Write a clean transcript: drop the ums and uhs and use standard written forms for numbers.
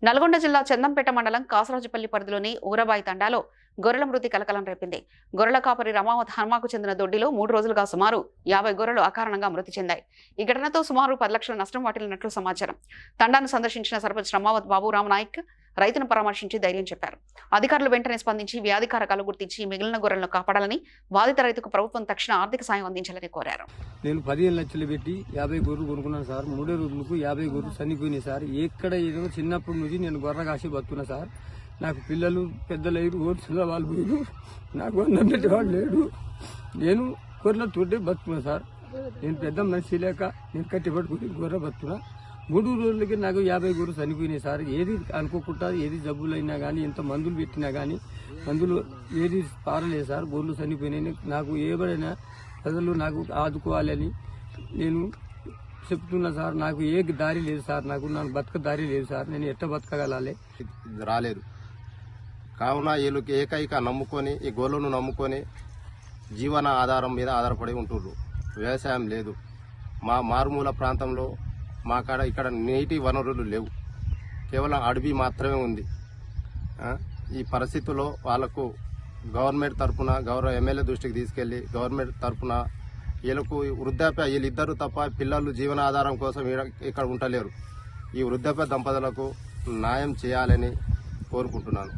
నల్గొండ జిల్లా చందంపేట మండలం కాసరాజుపల్లి పరిధిలోని ఊరబాయి తండాలో గొర్రెల మృతి కలకలం రేపింది. గొర్రెల కాపరి రమావత్ హనుమాకు చెందిన దొడ్డిలో 3 రోజులుగా సుమారు 50 గొర్రెలు అకారణంగా మృతి చెందాయి. ఈ ఘటనతో సుమారు 10 లక్షల నష్టం వాటిల్లినట్లు సమాచారం. తండాను సందర్శించిన సర్పంచ్ రమావత్ బాబురామ్ నాయక్ రైతును పరామర్శించి ధైర్యం చెప్పారు. అధికారులు వెంటనే స్పందించి వ్యాధి కారకాలు గుర్తించి మిగిలిన గొర్రెలను కాపాడాలని, బాధిత రైతుకు ప్రభుత్వం తక్షణ ఆర్థిక సాయం అందించాలని కోరారు. నేను 15 లక్షలు పెట్టి 50 గొర్రెలు కొనుక్కున్నాను సార్. 3 రోజులకు 50 గొర్రెలు చనిపోయినాయి సార్. ఎక్కడ ఏదో చిన్నప్పటి నుంచి నేను గొర్రె కాసి బతుకున్నా సార్. నాకు పిల్లలు పెద్దలు ఓట్ల వాళ్ళు పోయి నాకు అన్నం పెట్టేవాడు లేడు. నేను గొర్రెల తోటే బతుకున్నా సార్. నేను పెద్ద మనిషి లేక నేను కట్టి పట్టుకుని గొర్రె బతుకున్నా. 3 రోజులకి నాకు 50 గొర్రెలు చనిపోయినాయి సార్. ఏది అనుకోకుండా ఏది జబ్బులైనా కానీ ఎంత మందులు పెట్టినా కానీ మందులు ఏది పారలేదు సార్. గొర్రెలు చనిపోయినాయి. నాకు ఏమైనా ప్రజలు నాకు ఆదుకోవాలని నేను చెప్తున్నా సార్. నాకు ఏ దారి లేదు సార్. నాకు బతక దారి లేదు సార్. నేను ఎట్ట బతకగలాలి రాలేదు కావున వీళ్ళకి ఏకైక నమ్ముకొని ఈ గోళ్ళను నమ్ముకొని జీవన ఆధారం మీద ఆధారపడి ఉంటుర్రు. వ్యవసాయం లేదు. మా మారుమూల ప్రాంతంలో మా కాడ ఇక్కడ నీటి వనరులు లేవు. కేవలం అడవి మాత్రమే ఉంది. ఈ పరిస్థితుల్లో వాళ్లకు గవర్నమెంట్ తరఫున గౌరవ ఎమ్మెల్యే దృష్టికి తీసుకెళ్లి గవర్నమెంట్ తరఫున వీళ్ళకు వృద్ధాప్య వీళ్ళిద్దరు తప్ప పిల్లలు జీవనాధారం కోసం ఇక్కడ ఉండలేరు. ఈ వృద్ధాప్య దంపతులకు న్యాయం చేయాలని కోరుకుంటున్నాను.